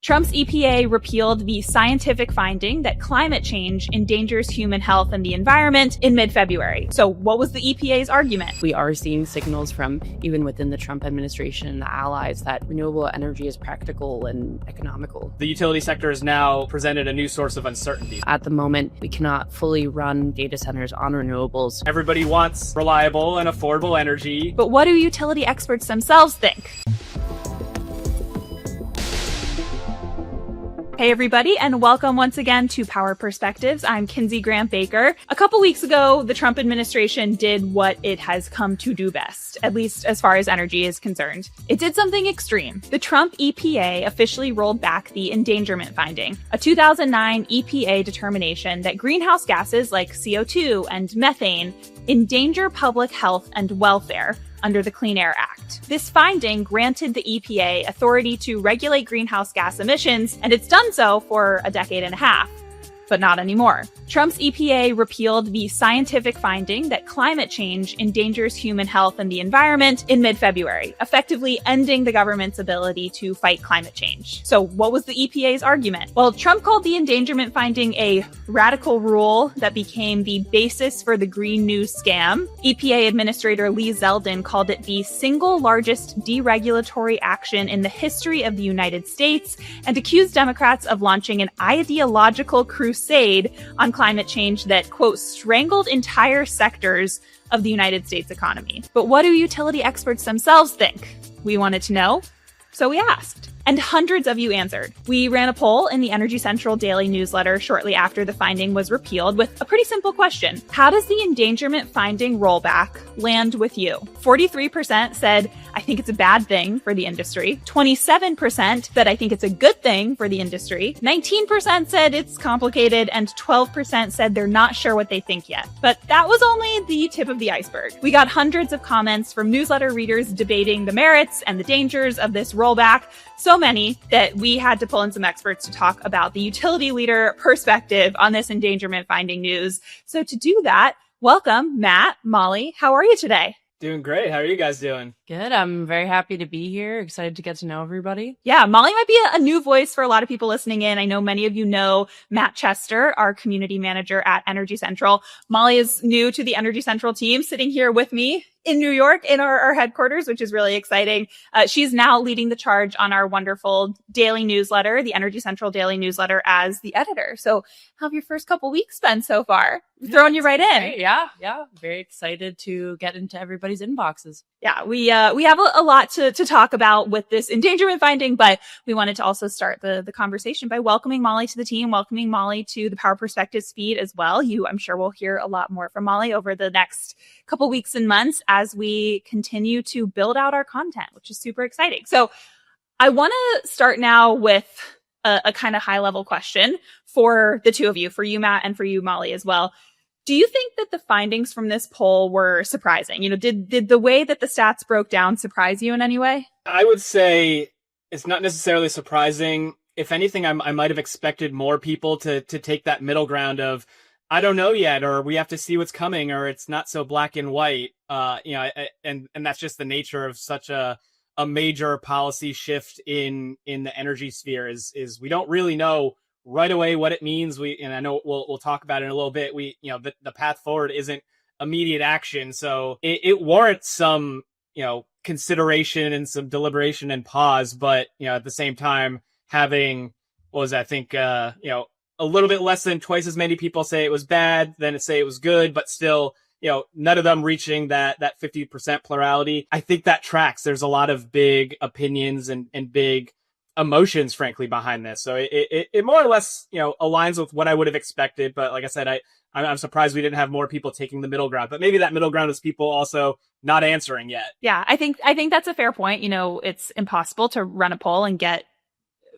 Trump's EPA repealed the scientific finding that climate change endangers human health and the environment in mid-February. So what was the EPA's argument? We are seeing signals from even within the Trump administration and the allies that renewable energy is practical and economical. The utility sector has now presented a new source of uncertainty. At the moment, we cannot fully run data centers on renewables. Everybody wants reliable and affordable energy. But what do utility experts themselves think? Hey everybody, and welcome once again to Power Perspectives. I'm Kinsey Grant Baker. A couple weeks ago, the Trump administration did what it has come to do best, at least as far as energy is concerned. It did something extreme. The Trump EPA officially rolled back the Endangerment Finding, a 2009 EPA determination that greenhouse gases like CO2 and methane endanger public health and welfare under the Clean Air Act. This finding granted the EPA authority to regulate greenhouse gas emissions, and it's done so for a decade and a half. But not anymore. Trump's EPA repealed the scientific finding that climate change endangers human health and the environment in mid-February, effectively ending the government's ability to fight climate change. So what was the EPA's argument? Well, Trump called the endangerment finding a radical rule that became the basis for the Green New scam. EPA Administrator Lee Zeldin called it the single largest deregulatory action in the history of the United States and accused Democrats of launching an ideological crusade on climate change that, quote, strangled entire sectors of the United States economy. But what do utility experts themselves think? We wanted to know, so we asked. And hundreds of you answered. We ran a poll in the Energy Central daily newsletter shortly after the finding was repealed with a pretty simple question. How does the endangerment finding rollback land with you? 43% said, I think it's a bad thing for the industry. 27% said, I think it's a good thing for the industry. 19% said it's complicated, and 12% said they're not sure what they think yet. But that was only the tip of the iceberg. We got hundreds of comments from newsletter readers debating the merits and the dangers of this rollback. So many that we had to pull in some experts to talk about the utility leader perspective on this endangerment finding news. So to do that, welcome, Matt, Molly. How are you today? Doing great. How are you guys doing? Good. I'm very happy to be here. Excited to get to know everybody. Yeah, Molly might be a new voice for a lot of people listening in. I know many of you know Matt Chester, our community manager at Energy Central. Molly is new to the Energy Central team, sitting here with me in New York in our headquarters, which is really exciting. She's now leading the charge on our wonderful daily newsletter, the Energy Central daily newsletter, as the editor. So how have your first couple weeks been so far? Throwing you right in. Great. Yeah. Very excited to get into everybody's inboxes. Yeah, we have a lot to talk about with this endangerment finding, but we wanted to also start the conversation by welcoming Molly to the team, welcoming Molly to the Power Perspectives feed as well. I'm sure we'll hear a lot more from Molly over the next couple weeks and months as we continue to build out our content, which is super exciting. So I want to start now with a kind of high level question for the two of you, for you, Matt, and for you, Molly, as well. Do you think that the findings from this poll were surprising? Did the way that the stats broke down surprise you in any way? I would say it's not necessarily surprising. If anything, I might have expected more people to take that middle ground of, I don't know yet, or we have to see what's coming, or it's not so black and white. And that's just the nature of such a major policy shift in the energy sphere is we don't really know right away what it means. And I know we'll talk about it in a little bit. The path forward isn't immediate action. So it warrants some, consideration and some deliberation and pause. But, at the same time, having, a little bit less than twice as many people say it was bad than say it was good, but still, none of them reaching that 50% plurality. I think that tracks. There's a lot of big opinions and big emotions, frankly, behind this. So it more or less, aligns with what I would have expected. But like I said, I'm surprised we didn't have more people taking the middle ground. But maybe that middle ground is people also not answering yet. Yeah, I think that's a fair point. It's impossible to run a poll and get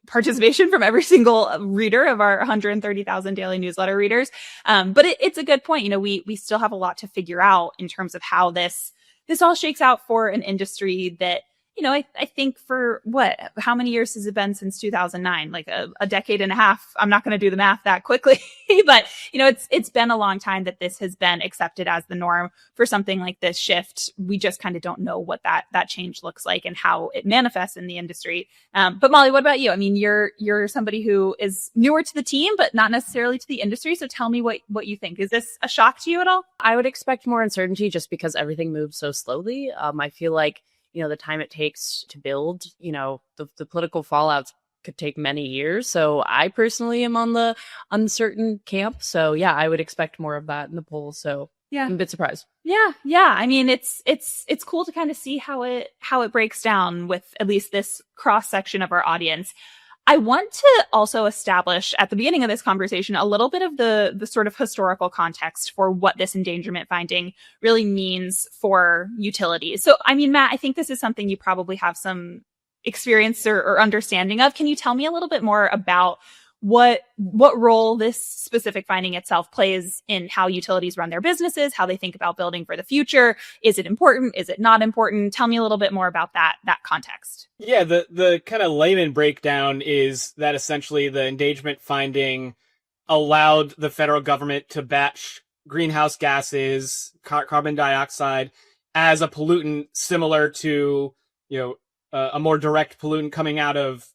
participation from every single reader of our 130,000 daily newsletter readers. But it's a good point. We still have a lot to figure out in terms of how this all shakes out for an industry that I think for how many years has it been since 2009? Like a decade and a half. I'm not going to do the math that quickly, but it's been a long time that this has been accepted as the norm for something like this shift. We just kind of don't know what that change looks like and how it manifests in the industry. But Molly, what about you? I mean, you're somebody who is newer to the team, but not necessarily to the industry. So tell me what you think. Is this a shock to you at all? I would expect more uncertainty just because everything moves so slowly. I feel like the time it takes to build, the political fallouts could take many years. So I personally am on the uncertain camp. So yeah, I would expect more of that in the polls. So yeah, I'm a bit surprised. Yeah. I mean, it's cool to kind of see how it breaks down with at least this cross section of our audience. I want to also establish at the beginning of this conversation a little bit of the sort of historical context for what this endangerment finding really means for utilities. So, I mean, Matt, I think this is something you probably have some experience or understanding of. Can you tell me a little bit more about what role this specific finding itself plays in how utilities run their businesses, how they think about building for the future? Is it important? Is it not important? Tell me a little bit more about that context. Yeah, the kind of layman breakdown is that essentially the endangerment finding allowed the federal government to batch greenhouse gases, carbon dioxide, as a pollutant similar to, a more direct pollutant coming out of,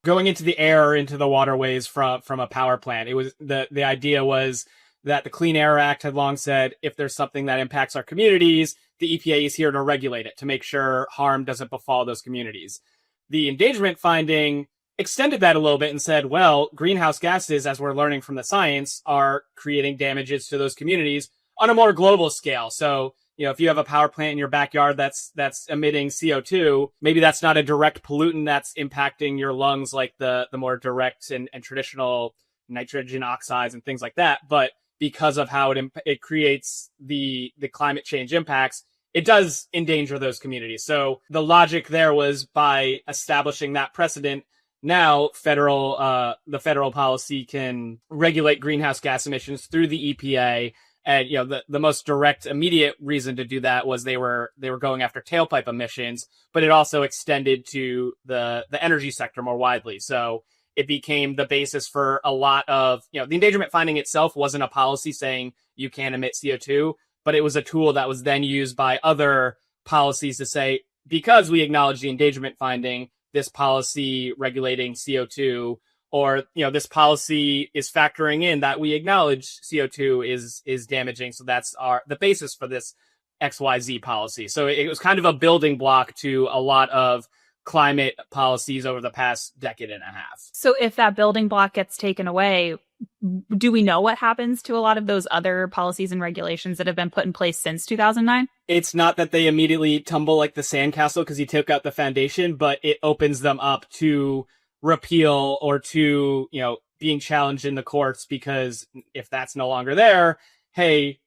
going into the air or into the waterways from a power plant. It was the idea was that the Clean Air Act had long said, if there's something that impacts our communities, the EPA is here to regulate it, to make sure harm doesn't befall those communities. The endangerment finding extended that a little bit and said, well, greenhouse gases, as we're learning from the science, are creating damages to those communities on a more global scale. So, if you have a power plant in your backyard that's emitting CO2, maybe that's not a direct pollutant that's impacting your lungs like the more direct and traditional nitrogen oxides and things like that. But because of how it creates the climate change impacts, it does endanger those communities. So the logic there was by establishing that precedent, now the federal policy can regulate greenhouse gas emissions through the EPA. And, the most direct, immediate reason to do that was they were going after tailpipe emissions, but it also extended to the energy sector more widely. So it became the basis for a lot of, the endangerment finding itself wasn't a policy saying you can't emit CO2, but it was a tool that was then used by other policies to say, because we acknowledge the endangerment finding, this policy regulating CO2, or, this policy is factoring in that we acknowledge CO2 is damaging. So that's the basis for this XYZ policy. So it was kind of a building block to a lot of climate policies over the past decade and a half. So if that building block gets taken away, do we know what happens to a lot of those other policies and regulations that have been put in place since 2009? It's not that they immediately tumble like the sandcastle because you took out the foundation, but it opens them up to repeal or to, being challenged in the courts, because if that's no longer there, hey,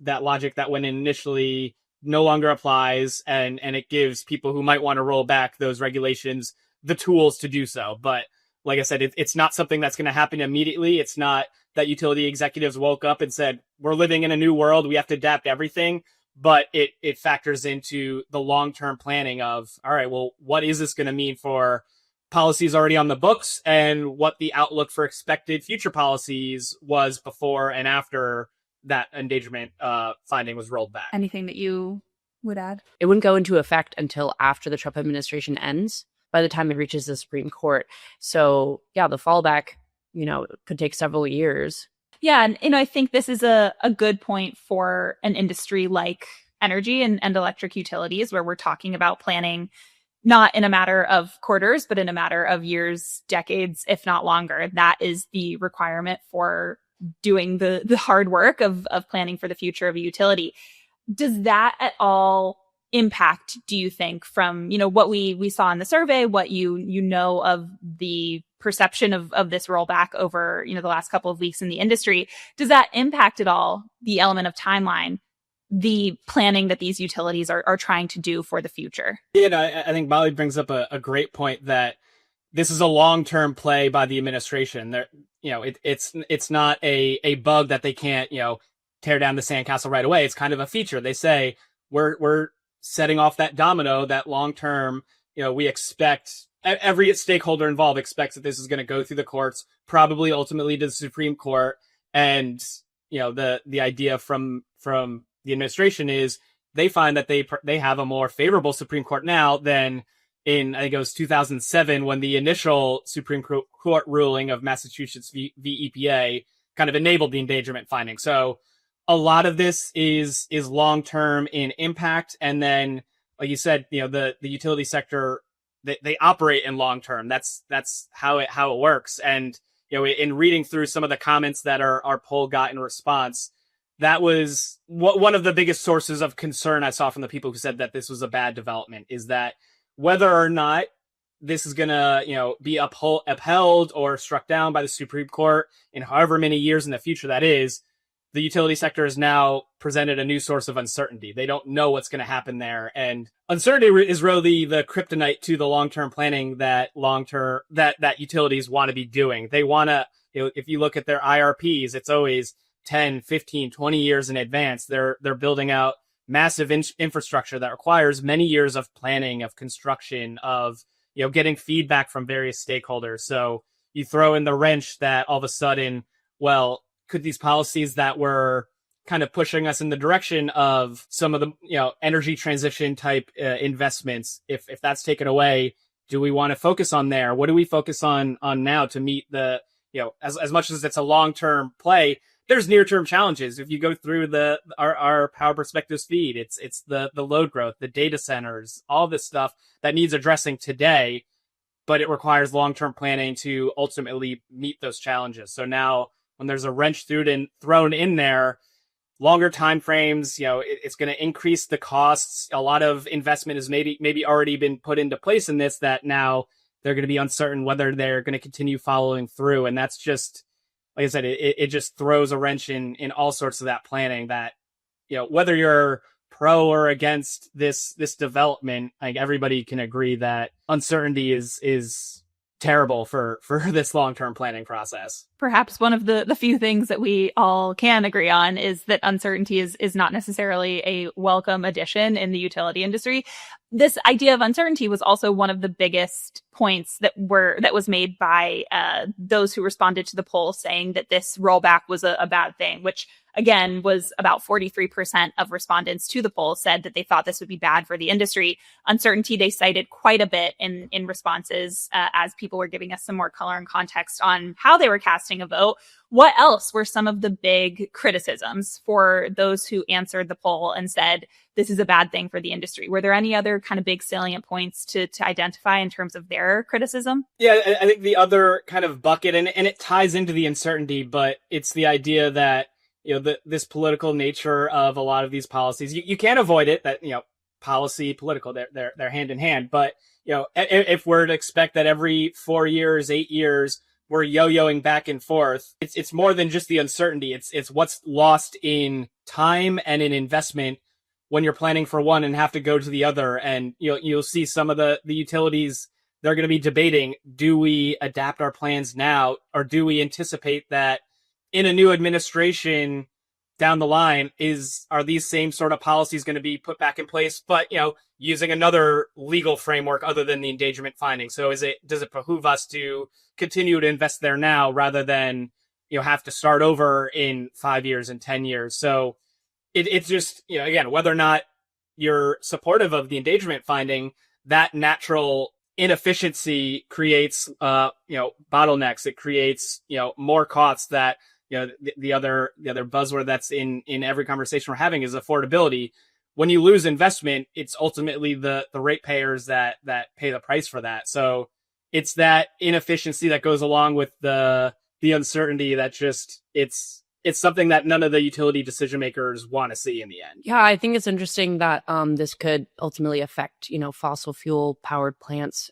that logic that went in initially no longer applies, and it gives people who might want to roll back those regulations the tools to do so. But like I said, it's not something that's going to happen immediately. It's not that utility executives woke up and said, we're living in a new world, we have to adapt everything. But it factors into the long-term planning of, all right, well, what is this going to mean for policies already on the books, and what the outlook for expected future policies was before and after that endangerment finding was rolled back. Anything that you would add? It wouldn't go into effect until after the Trump administration ends, by the time it reaches the Supreme Court. So yeah, the fallback, could take several years. Yeah. And, I think this is a good point for an industry like energy and electric utilities, where we're talking about planning not in a matter of quarters, but in a matter of years, decades, if not longer. That is the requirement for doing the hard work of planning for the future of a utility. Does that at all impact, do you think, from, what we saw in the survey, what you know of the perception of this rollback over, the last couple of weeks in the industry? Does that impact at all the element of timeline, the planning that these utilities are trying to do for the future? Yeah, I think Molly brings up a great point that this is a long-term play by the administration. There, it's not a bug that they can't, tear down the sandcastle right away. It's kind of a feature. They say we're setting off that domino, that long-term, we expect every stakeholder involved expects that this is going to go through the courts, probably ultimately to the Supreme Court. And, the idea from the administration is they find that they have a more favorable Supreme Court now than in, I think it was 2007, when the initial Supreme Court ruling of Massachusetts v. EPA kind of enabled the endangerment finding. So a lot of this is long-term in impact. And then, like you said, the utility sector, they operate in long-term. That's how it works. And, in reading through some of the comments that our poll got in response, that was one of the biggest sources of concern I saw from the people who said that this was a bad development, is that whether or not this is going to, be upheld or struck down by the Supreme Court in however many years in the future that is, the utility sector has now presented a new source of uncertainty. They don't know what's going to happen there. And uncertainty is really the kryptonite to the long-term planning that utilities want to be doing. They want to, if you look at their IRPs, it's always 10, 15, 20 years in advance. They're building out massive infrastructure that requires many years of planning, of construction, of, getting feedback from various stakeholders. So you throw in the wrench that all of a sudden, well, could these policies that were kind of pushing us in the direction of some of the, energy transition type investments, if that's taken away, do we want to focus on there? What do we focus on now to meet the, as much as it's a long-term play, there's near-term challenges. If you go through our Power Perspectives feed, it's the load growth, the data centers, all this stuff that needs addressing today, but it requires long-term planning to ultimately meet those challenges. So now, when there's a wrench thrown in there, longer time frames, it's going to increase the costs. A lot of investment has maybe already been put into place in this, that now they're going to be uncertain whether they're going to continue following through. And that's just, like I said, it just throws a wrench in all sorts of that planning that, whether you're pro or against this development, I think everybody can agree that uncertainty is terrible for this long-term planning process. Perhaps one of the few things that we all can agree on is that uncertainty is not necessarily a welcome addition in the utility industry. This idea of uncertainty was also one of the biggest points that was made by those who responded to the poll, saying that this rollback was a bad thing, which again was about 43% of respondents to the poll said that they thought this would be bad for the industry. Uncertainty they cited quite a bit in responses as people were giving us some more color and context on how they were casting a vote. What else were some of the big criticisms for those who answered the poll and said this is a bad thing for the industry? Were there any other kind of big salient points to identify in terms of their criticism? Yeah, I think the other kind of bucket, and it ties into the uncertainty, but it's the idea that, this political nature of a lot of these policies, you can't avoid it, that, policy, political, they're hand in hand. But, if we're to expect that every 4 years, 8 years, we're yo-yoing back and forth, it's more than just the uncertainty. It's what's lost in time and in investment when you're planning for one and have to go to the other. And you'll see some of the utilities, they're going to be debating, do we adapt our plans now, or do we anticipate that in a new administration down the line, are these same sort of policies going to be put back in place, but, using another legal framework other than the endangerment finding? So does it behoove us to continue to invest there now rather than, have to start over in 5 years and 10 years? So it's just, again, whether or not you're supportive of the endangerment finding, that natural inefficiency creates, bottlenecks. It creates, more costs that, the other buzzword that's in every conversation we're having is affordability. When you lose investment, it's ultimately the ratepayers that pay the price for that. So it's that inefficiency that goes along with the uncertainty that just, it's something that none of the utility decision makers want to see in the end. Yeah, I think it's interesting that this could ultimately affect, fossil fuel powered plants.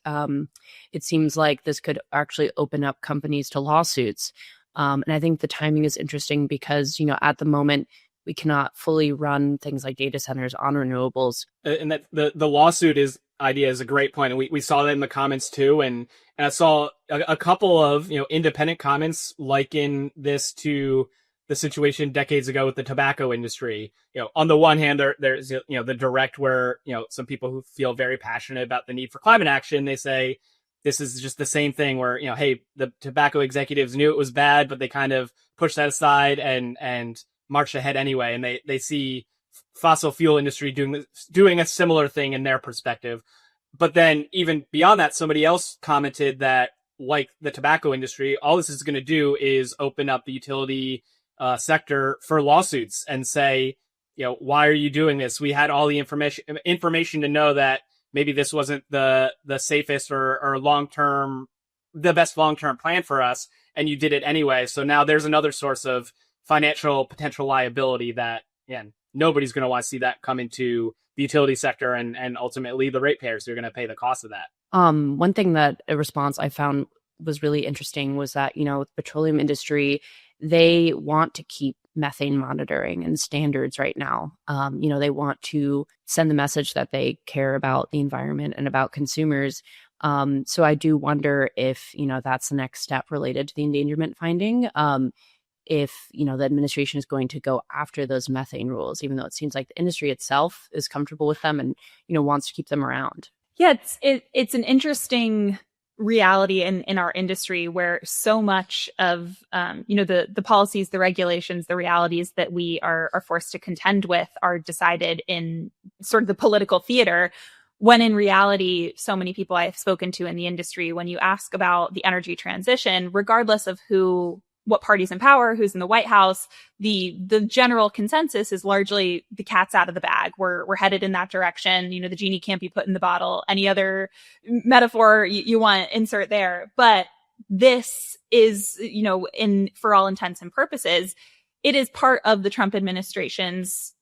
It seems like this could actually open up companies to lawsuits. And I think the timing is interesting because, at the moment, we cannot fully run things like data centers on renewables. And that the lawsuit idea is a great point. And we saw that in the comments too. And I saw a couple of, independent comments liken this to the situation decades ago with the tobacco industry. On the one hand, there's the direct where some people who feel very passionate about the need for climate action, they say this is just the same thing where hey, the tobacco executives knew it was bad, but they kind of pushed that aside and marched ahead anyway, and they see fossil fuel industry doing a similar thing in their perspective. But then even beyond that, somebody else commented that, like the tobacco industry, all this is going to do is open up the utility sector for lawsuits and say, why are you doing this? We had all the information to know that maybe this wasn't the safest or the best long-term plan for us, and you did it anyway. So now there's another source of financial potential liability that, again, nobody's going to want to see that come into the utility sector, and ultimately the ratepayers who are going to pay the cost of that. One thing that a response I found was really interesting was that, the petroleum industry, they want to keep methane monitoring and standards right now. They want to send the message that they care about the environment and about consumers. So I do wonder if, that's the next step related to the endangerment finding. If, the administration is going to go after those methane rules, even though it seems like the industry itself is comfortable with them and, wants to keep them around. Yeah, it's an interesting reality in our industry where so much of, the policies, the regulations, the realities that we are forced to contend with are decided in sort of the political theater, when in reality, so many people I've spoken to in the industry, when you ask about the energy transition, regardless of what party's in power, who's in the White House, the general consensus is largely the cat's out of the bag. We're headed in that direction. The genie can't be put in the bottle. Any other metaphor you want, insert there. But this is, for all intents and purposes, it is part of the Trump administration's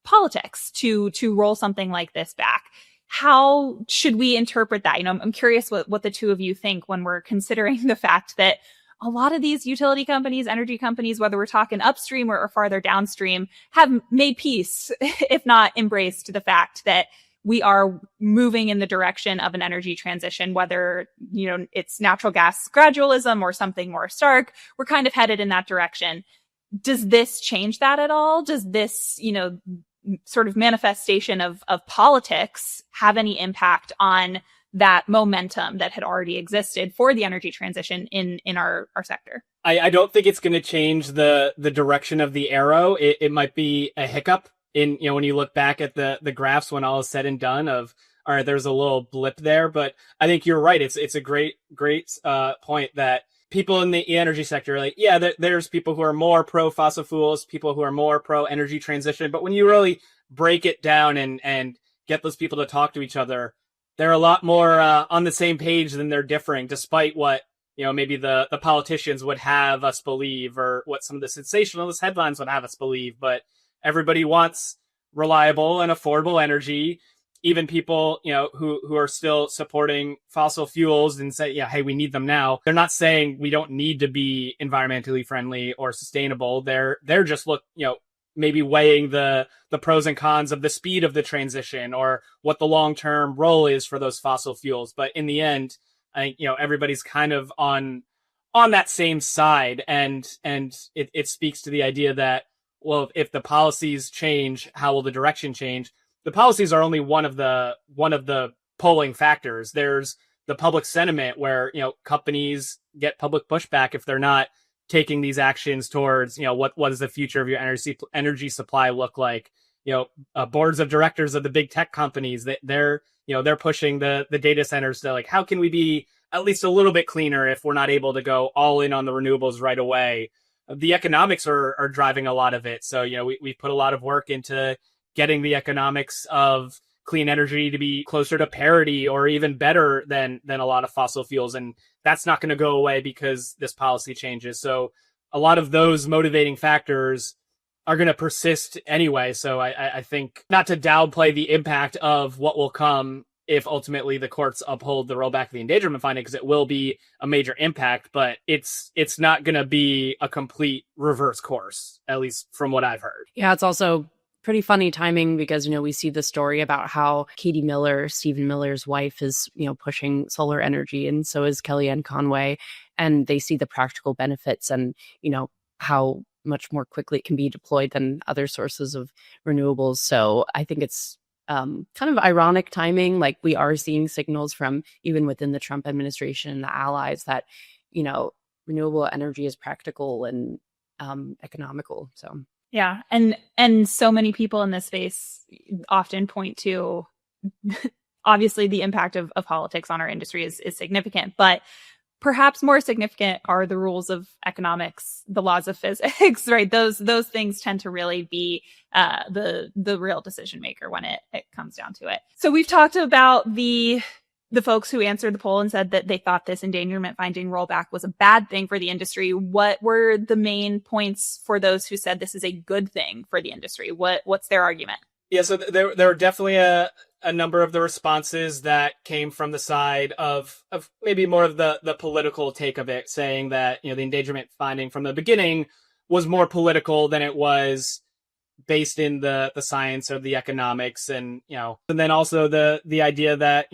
politics to roll something like this back. How should we interpret that? I'm curious what the two of you think when we're considering the fact that a lot of these utility companies, energy companies, whether we're talking upstream or farther downstream, have made peace, if not embraced the fact that we are moving in the direction of an energy transition, whether, it's natural gas gradualism or something more stark. We're kind of headed in that direction. Does this change that at all? Does this, sort of manifestation of politics have any impact on that momentum that had already existed for the energy transition in our sector? I don't think it's going to change the direction of the arrow. It might be a hiccup in, when you look back at the graphs when all is said and done of, all right, there's a little blip there, but I think you're right. It's a great point that people in the energy sector are like, yeah, there's people who are more pro fossil fuels, people who are more pro energy transition. But when you really break it down and get those people to talk to each other, they're a lot more on the same page than they're differing, despite what, maybe the politicians would have us believe, or what some of the sensationalist headlines would have us believe. But everybody wants reliable and affordable energy. Even people, who are still supporting fossil fuels and say, yeah, hey, we need them now. They're not saying we don't need to be environmentally friendly or sustainable. They're just maybe weighing the pros and cons of the speed of the transition or what the long-term role is for those fossil fuels. But in the end, I think, everybody's kind of on that same side. And it speaks to the idea that, well, if the policies change, how will the direction change? The policies are only one of the polling factors. There's the public sentiment where, companies get public pushback if they're not taking these actions towards, what does the future of your energy supply look like? Boards of directors of the big tech companies, they're pushing the data centers to like, how can we be at least a little bit cleaner if we're not able to go all in on the renewables right away? The economics are driving a lot of it. So, we put a lot of work into getting the economics of clean energy to be closer to parity or even better than a lot of fossil fuels. And that's not going to go away because this policy changes. So a lot of those motivating factors are going to persist anyway. So I think, not to downplay the impact of what will come if ultimately the courts uphold the rollback of the endangerment finding, because it will be a major impact, but it's not going to be a complete reverse course, at least from what I've heard. Yeah, it's also pretty funny timing because, we see the story about how Katie Miller, Stephen Miller's wife, is, pushing solar energy, and so is Kellyanne Conway. And they see the practical benefits and, how much more quickly it can be deployed than other sources of renewables. So I think it's kind of ironic timing. Like, we are seeing signals from even within the Trump administration and the allies that, renewable energy is practical and economical. So yeah, and so many people in this space often point to obviously the impact of politics on our industry is significant, but perhaps more significant are the rules of economics, the laws of physics, right? Those things tend to really be the real decision maker when it comes down to it. So we've talked about the folks who answered the poll and said that they thought this endangerment finding rollback was a bad thing for the industry. What were the main points for those who said this is a good thing for the industry? What's their argument? Yeah, so there were definitely a number of the responses that came from the side of maybe more of the political take of it, saying that, the endangerment finding from the beginning was more political than it was based in the science or the economics. And then also the idea that,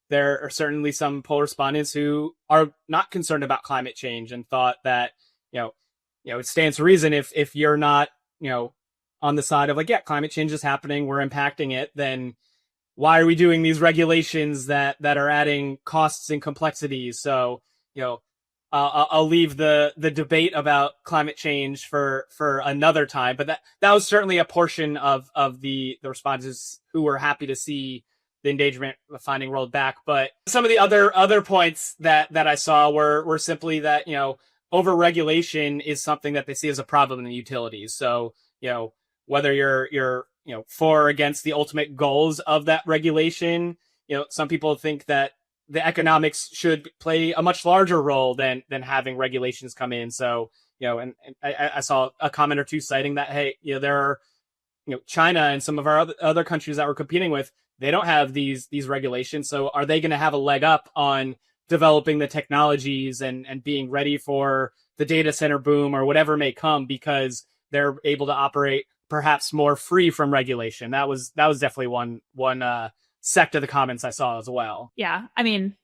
there are certainly some poll respondents who are not concerned about climate change and thought that, it stands to reason if you're not, on the side of like, yeah, climate change is happening, we're impacting it, then why are we doing these regulations that are adding costs and complexities? So, I'll leave the debate about climate change for another time, but that was certainly a portion of the respondents who were happy to see the endangerment finding rolled back. But some of the other points that I saw were simply that, over-regulation is something that they see as a problem in the utilities. So, whether you're for or against the ultimate goals of that regulation, some people think that the economics should play a much larger role than having regulations come in. So, and I saw a comment or two citing that, hey, there are, China and some of our other countries that we're competing with, they don't have these regulations. So are they going to have a leg up on developing the technologies and being ready for the data center boom or whatever may come because they're able to operate perhaps more free from regulation? That was definitely one sect of the comments I saw as well. Yeah. I mean,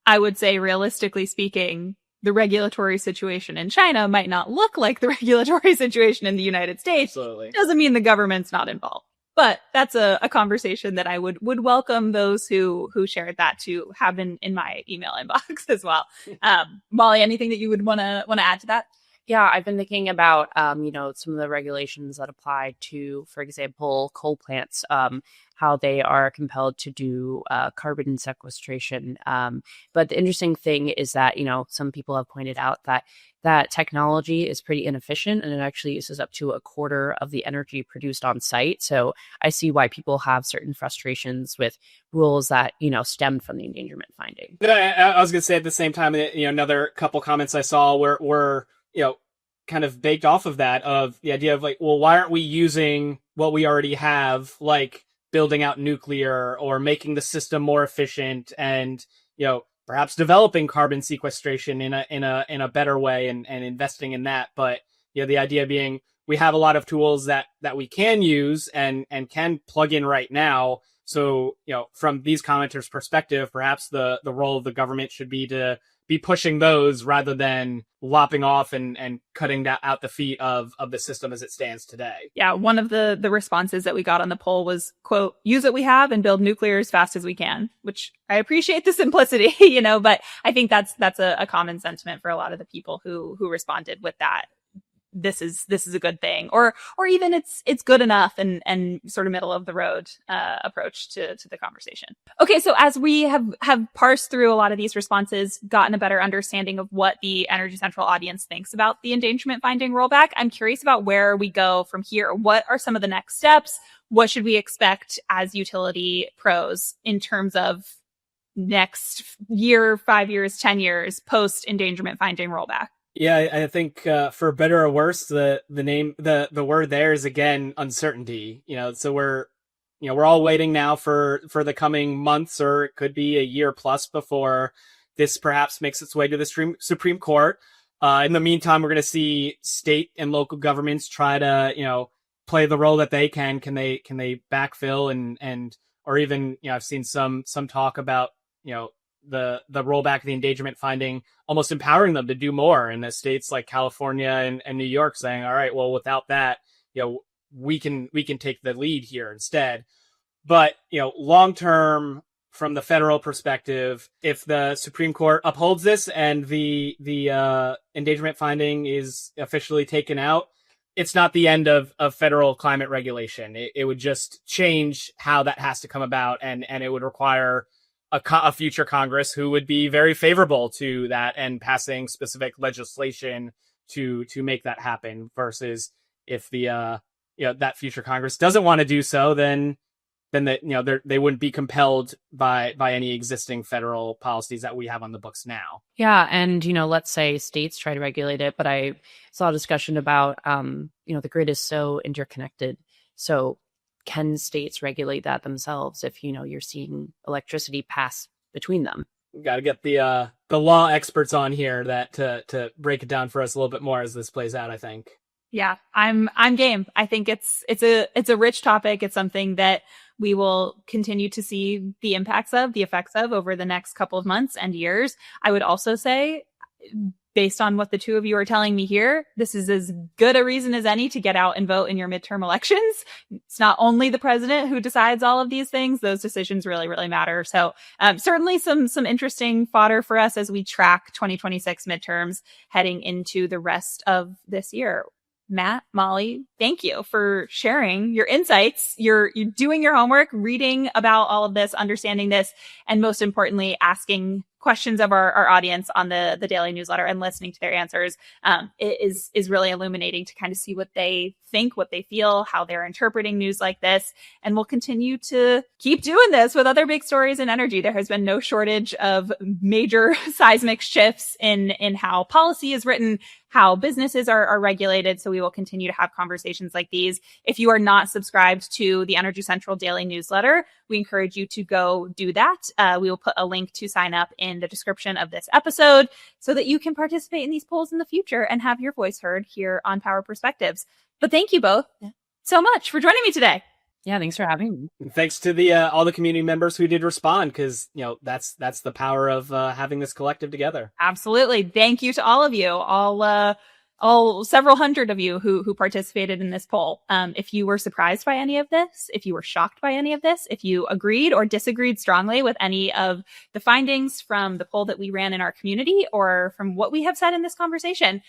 I would say realistically speaking, the regulatory situation in China might not look like the regulatory situation in the United States. Absolutely. Doesn't mean the government's not involved. But that's a conversation that I would welcome those who shared that to have in my email inbox as well. Molly, anything that you would want to add to that? Yeah, I've been thinking about, some of the regulations that apply to, for example, coal plants, how they are compelled to do carbon sequestration. But the interesting thing is that, some people have pointed out that technology is pretty inefficient and it actually uses up to a quarter of the energy produced on site. So I see why people have certain frustrations with rules that, stemmed from the endangerment finding. I was going to say at the same time, another couple comments I saw were kind of baked off of that, of the idea of like, well, why aren't we using what we already have, like building out nuclear or making the system more efficient and, perhaps developing carbon sequestration in a better way and investing in that. But, the idea being we have a lot of tools that we can use and can plug in right now. So, from these commenters' perspective, perhaps the role of the government should be to be pushing those rather than lopping off and cutting out the feet of the system as it stands today. Yeah, one of the responses that we got on the poll was, quote, use what we have and build nuclear as fast as we can, which I appreciate the simplicity, but I think that's a common sentiment for a lot of the people who responded with that. This is a good thing, or even it's good enough and sort of middle of the road approach to the conversation. Okay, so as we have parsed through a lot of these responses, gotten a better understanding of what the Energy Central audience thinks about the endangerment finding rollback, I'm curious about where we go from here. What are some of the next steps? What should we expect as utility pros in terms of next year, 5 years, 10 years post endangerment finding rollback? Yeah, I think for better or worse, the word there is again uncertainty. So we're all waiting now for the coming months, or it could be a year plus before this perhaps makes its way to the Supreme Court. In the meantime, we're going to see state and local governments try to play the role that they can. Can they backfill and or even I've seen some talk about the rollback of the endangerment finding almost empowering them to do more, in the states like California and New York saying, all right, well, without that, we can take the lead here instead. But, long term, from the federal perspective, if the Supreme Court upholds this and the endangerment finding is officially taken out, it's not the end of federal climate regulation. It would just change how that has to come about, and it would require a future Congress who would be very favorable to that and passing specific legislation to make that happen. Versus if the that future Congress doesn't want to do so, then they wouldn't be compelled by any existing federal policies that we have on the books now. Yeah, and let's say states try to regulate it, but I saw a discussion about the grid is so interconnected. So can states regulate that themselves if you're seeing electricity pass between them? Got to get the law experts on here that to break it down for us a little bit more as this plays out, I think. Yeah, I'm game. I think it's a rich topic. It's something that we will continue to see the effects of over the next couple of months and years. I would also say, based on what the two of you are telling me here, this is as good a reason as any to get out and vote in your midterm elections. It's not only the president who decides all of these things. Those decisions really, really matter. So certainly some interesting fodder for us as we track 2026 midterms heading into the rest of this year. Matt, Molly, thank you for sharing your insights. You're doing your homework, reading about all of this, understanding this, and most importantly, asking questions of our audience on the daily newsletter and listening to their answers. It is really illuminating to kind of see what they think, what they feel, how they're interpreting news like this. And we'll continue to keep doing this with other big stories in energy. There has been no shortage of major seismic shifts in how policy is written, how businesses are regulated. So we will continue to have conversations like these. If you are not subscribed to the Energy Central Daily Newsletter, we encourage you to go do that. We will put a link to sign up in the description of this episode so that you can participate in these polls in the future and have your voice heard here on Power Perspectives. But thank you both so much for joining me today. Yeah, thanks for having me. And thanks to all the community members who did respond, because that's the power of having this collective together. Absolutely. Thank you to all of you, all several hundred of you who participated in this poll. If you were surprised by any of this, if you were shocked by any of this, if you agreed or disagreed strongly with any of the findings from the poll that we ran in our community or from what we have said in this conversation,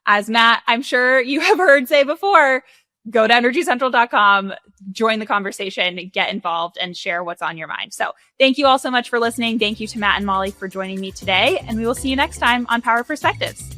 as Matt, I'm sure you have heard say before, go to energycentral.com, join the conversation, get involved, and share what's on your mind. So thank you all so much for listening. Thank you to Matt and Molly for joining me today, and we will see you next time on Power Perspectives.